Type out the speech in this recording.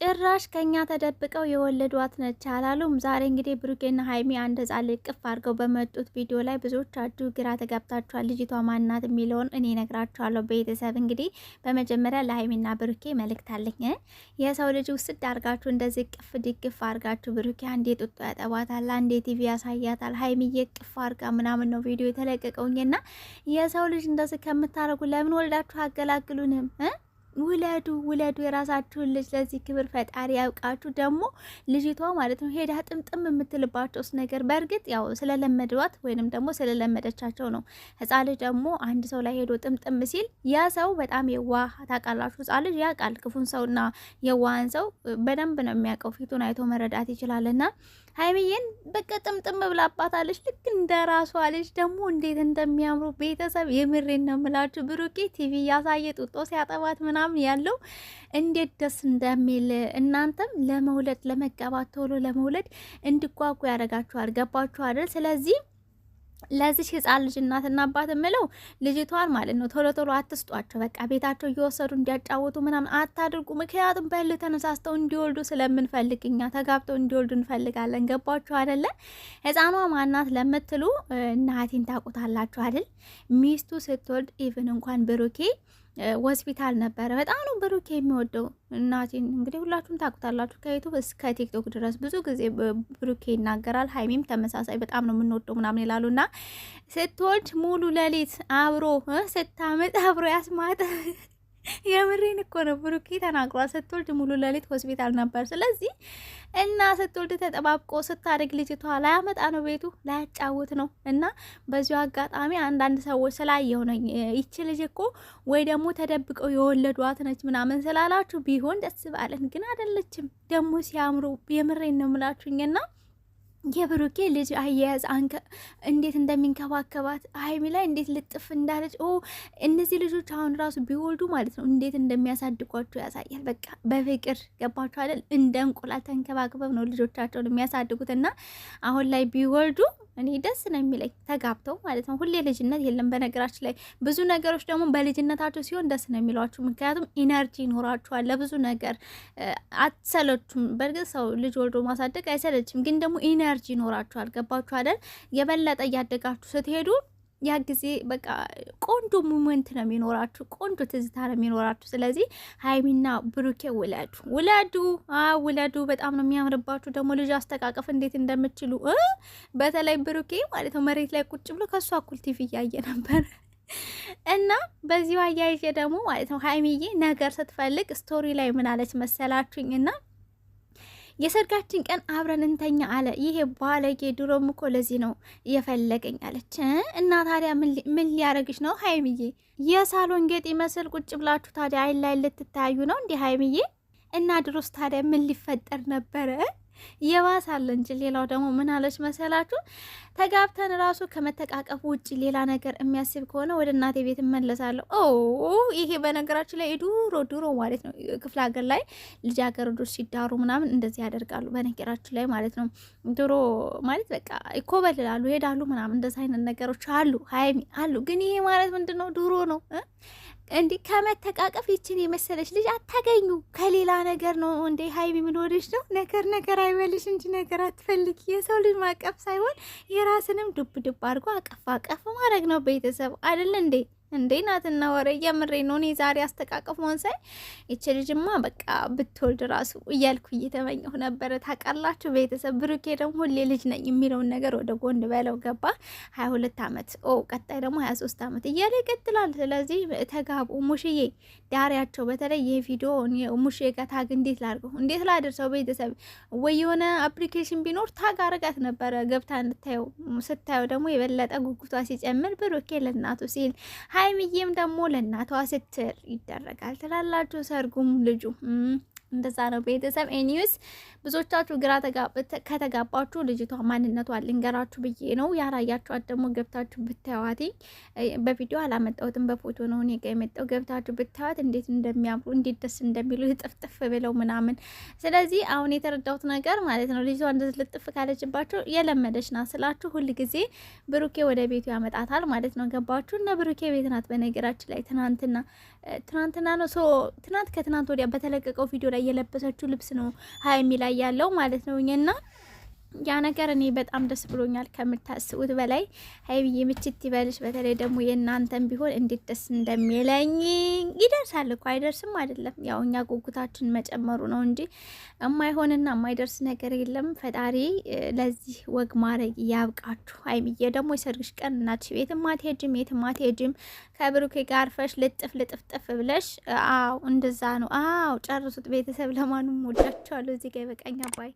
ጭራሽ ከኛ ተደብቀው የወለዷት ነች አላሉም። ዛሬ እንግዲህ ብሩኬና ሀይሚ አንድ ህጻን ልጅ ቅፍ አድርገው በመጡት ቪዲዮ ላይ ብዙዎቻችሁ ግራ ተጋብታችኋል። ልጅቷ ማናት የሚለውን እኔ ነግራችኋለሁ። ቤተሰብ እንግዲህ በመጀመሪያ ለሀይሚና ብሩኬ መልእክት አለኝ። የሰው ልጅ ውስጥ አድርጋችሁ እንደዚህ ቅፍ ድግፍ አድርጋችሁ ብሩኬ አንዴ ጡጦ ያጠባታል፣ አንዴ ቲቪ ያሳያታል፣ ሀይሚዬ ቅፍ አድርጋ ምናምን ነው ቪዲዮ የተለቀቀውኝና የሰው ልጅ እንደዚህ ከምታረጉ ለምን ወልዳችሁ አገላግሉንም? ውለዱ የራሳችሁን ልጅ። ለዚህ ክብር ፈጣሪ ያውቃችሁ። ደግሞ ልጅቷ ማለት ነው ሄዳ ጥምጥም የምትልባቸውስ ነገር በእርግጥ ያው ስለለመዷት ወይንም ደግሞ ስለለመደቻቸው ነው። ህጻን ልጅ ደግሞ አንድ ሰው ላይ ሄዶ ጥምጥም ሲል ያ ሰው በጣም የዋህ ታውቃላችሁ። ህጻን ልጅ ያውቃል ክፉን ሰውና የዋህን ሰው በደንብ ነው የሚያውቀው። ፊቱን አይቶ መረዳት ይችላልና ሀይሚዬን በቃ ጥምጥም ብላባታለች። ልክ እንደ ራሷ ልጅ ደግሞ እንዴት እንደሚያምሩ ቤተሰብ የምሬን ነው የምላችሁ። ብሩኬ ቲቪ ያሳየ ጡጦ ሲያጠባት ምናምን ያለው እንዴት ደስ እንደሚል እናንተም ለመውለድ ለመጋባት ቶሎ ለመውለድ እንድጓጉ ያደርጋችኋል። ገባችሁ አይደል? ስለዚህ ለዚህ ህጻን ልጅ እናትና አባት ምለው ልጅቷን ማለት ነው ቶሎ ቶሎ አትስጧቸው። በቃ ቤታቸው እየወሰዱ እንዲያጫወቱ ምናምን አታድርጉ። ምክንያቱም በል ተነሳስተው እንዲወልዱ ስለምንፈልግ እኛ ተጋብተው እንዲወልዱ እንፈልጋለን። ገባችሁ አይደለ? ህጻኗ ማናት ለምትሉ እናቴን ታውቁታላችሁ አይደል? ሚስቱ ስትወልድ ኢቭን እንኳን ብሩኬ ሆስፒታል ነበረ። በጣም ነው ብሩኬ የሚወደው እናቴን። እንግዲህ ሁላችሁም ታውቁታላችሁ ከዩቱብ እስከ ቲክቶክ ድረስ ብዙ ጊዜ ብሩኬ ይናገራል። ሀይሚም ተመሳሳይ በጣም ነው የምንወደው ምናምን ይላሉና ስትወልድ ሙሉ ሌሊት አብሮ ስታመጥ አብሮ ያስማት የምሬን እኮ ነው። ብሩኬ ተናግሯል። ስትወልድ ሙሉ ሌሊት ሆስፒታል ነበር። ስለዚህ እና ስትወልድ ተጠባብቆ ስታደግ ልጅቷ ላያመጣ ነው ቤቱ ላያጫውት ነው። እና በዚሁ አጋጣሚ አንዳንድ ሰዎች ስላየው ነው ይቺ ልጅ እኮ ወይ ደግሞ ተደብቀው የወለዷት ነች ምናምን ስላላችሁ ቢሆን ደስ ባለን፣ ግን አይደለችም። ደግሞ ሲያምሩ የምሬን ነው የምላችሁኝና የብሩኬ ልጅ አያያዝ እንዴት እንደሚንከባከባት ሀይሚ ላይ እንዴት ልጥፍ እንዳለች እነዚህ ልጆች አሁን ራሱ ቢወልዱ ማለት ነው እንዴት እንደሚያሳድጓቸው ያሳያል። በቃ በፍቅር ገባቸው አይደል? እንደ እንቁላል ተንከባክበው ነው ልጆቻቸውን የሚያሳድጉት። እና አሁን ላይ ቢወልዱ እኔ ደስ ነው የሚለኝ ተጋብተው ማለት ነው። ሁሌ ልጅነት የለም በነገራችን ላይ ብዙ ነገሮች ደግሞ በልጅነታቸው ሲሆን ደስ ነው የሚሏችሁ። ምክንያቱም ኢነርጂ ይኖራችኋል ለብዙ ነገር አትሰለችም። በእርግጥ ሰው ልጅ ወልዶ ማሳደግ አይሰለችም፣ ግን ደግሞ ኢነርጂ ይኖራችኋል። ገባችሁ አይደል? የበለጠ እያደጋችሁ ስትሄዱ ያ ጊዜ በቃ ቆንጆ ሙመንት ነው የሚኖራችሁ፣ ቆንጆ ትዝታ ነው የሚኖራችሁ። ስለዚህ ሀይሚና ብሩኬ ውለዱ። በጣም ነው የሚያምርባችሁ። ደግሞ ልጅ አስተቃቀፍ እንዴት እንደምችሉ በተለይ ብሩኬ ማለት ነው መሬት ላይ ቁጭ ብሎ ከሷ እኩል ቲቪ እያየ ነበር። እና በዚሁ አያይዤ ደግሞ ማለት ነው ሀይሚዬ ነገር ስትፈልግ ስቶሪ ላይ ምን አለች መሰላችሁኝ? እና የሰርጋችን ቀን አብረን እንተኛ አለ። ይሄ ባለጌ ድሮም እኮ ለዚህ ነው እየፈለገኝ አለች። እና ታዲያ ምን ሊያረግሽ ነው ሀይሚዬ? የሳሎን ጌጥ ይመስል ቁጭ ብላችሁ ታዲያ አይን ላይ ልትታዩ ነው እንዲህ ሀይሚዬ? እና ድሮስ ታዲያ ምን ሊፈጠር ነበረ? የባሳለ እንጂ ሌላው ደግሞ ምን አለች መሰላችሁ? ተጋብተን ራሱ ከመተቃቀፉ ውጭ ሌላ ነገር የሚያስብ ከሆነ ወደ እናቴ ቤት እመለሳለሁ። ይሄ በነገራችን ላይ ድሮ ማለት ነው ክፍለ ሀገር ላይ ልጃገረዶች ሲዳሩ ምናምን እንደዚህ ያደርጋሉ። በነገራችን ላይ ማለት ነው ድሮ ማለት በቃ ይኮበልላሉ፣ ሄዳሉ ምናምን እንደዚህ አይነት ነገሮች አሉ ሀይሚ አሉ። ግን ይሄ ማለት ምንድነው? ድሮ ነው እንዲህ ከመተቃቀፍ ይችን የመሰለች ልጅ አታገኙ። ከሌላ ነገር ነው እንዴ ሀይሚ? ምን ወደሽ ነው? ነገር አይበልሽ እንጂ ነገር አትፈልጊ። የሰው ልጅ ማቀፍ ሳይሆን የራስንም ዱብ አድርጎ አቀፍ ማድረግ ነው። ቤተሰብ አይደል እንዴ ናትና ወረ የምሬ ነው። እኔ ዛሬ አስተቃቀፍ ሆንሳይ እቺ ልጅማ በቃ ብትወልድ ራሱ እያልኩ እየተመኘሁ ነበረ። ታውቃላችሁ ቤተሰብ። ብሩኬ ደግሞ ሁሌ ልጅ ነኝ የሚለውን ነገር ወደ ጎን በለው ገባ። 22 ዓመት ቀጣይ ደግሞ 23 ዓመት እያለ ይቀጥላል። ስለዚህ ተጋቡ። ሙሽዬ ዳሪያቸው በተለይ ይሄ ቪዲዮ ሙሽ ጋር ታግ እንዴት ላድርሰው ቤተሰብ? ወይ የሆነ አፕሊኬሽን ቢኖር ታግ አረጋት ነበረ ገብታ እንድታየው። ስታየው ደግሞ የበለጠ ጉጉቷ ሲጨምር ብሩኬ ለእናቱ ሲል ሀይሚዬም ደግሞ ለእናቷ ስትል ይደረጋል ትላላችሁ። ሰርጉም ልጁ እንደዛ ነው ቤተሰብ። ኤኒዌይስ ብዙዎቻችሁ ግራ ከተጋባችሁ ልጅቷ ማንነቷን ልንገራችሁ ብዬ ነው። ያራያችኋት ደግሞ ገብታችሁ ብታዩት፣ በቪዲዮ አላመጣሁትም በፎቶ ነው እኔ ጋር የመጣው። ገብታችሁ ብታዩት እንዴት እንደሚያምሩ እንዴት ደስ እንደሚሉ ጥፍጥፍ ብለው ምናምን። ስለዚህ አሁን የተረዳሁት ነገር ማለት ነው ልጅቷ እንደዚህ ልጥፍ ካለችባቸው የለመደች ናት ስላችሁ ሁል ጊዜ ብሩኬ ወደ ቤቱ ያመጣታል ማለት ነው። ገባችሁ? እና ብሩኬ ቤት ናት በነገራችን ላይ ትናንትና ነው ትናንት ከትናንት ወዲያ በተለቀቀው ቪዲዮ ላይ የለበሰችው ልብስ ነው ሀይሚ ላይ ያለው ማለት ነው እና ያ ነገር እኔ በጣም ደስ ብሎኛል ከምታስቡት በላይ። ሀይሚዬ ምችት ይበልሽ። በተለይ ደግሞ የእናንተን ቢሆን እንዴት ደስ እንደሚለኝ። ይደርሳል እኮ አይደርስም አይደለም፣ ያው እኛ ጉጉታችን መጨመሩ ነው እንጂ የማይሆንና የማይደርስ ነገር የለም። ፈጣሪ ለዚህ ወግ ማድረግ ያብቃችሁ። ሀይሚዬ ደግሞ የሰርግሽ ቀን እናትሽ ቤትም አትሄጂም የትም አትሄጂም፣ ከብሩኬ ጋር አርፈሽ ልጥፍ ልጥፍጥፍ ብለሽ። አዎ እንደዛ ነው። አዎ ጨርሱት ቤተሰብ። ለማንም ወዳችኋለሁ። እዚህ ጋር ይበቃኛ ባይ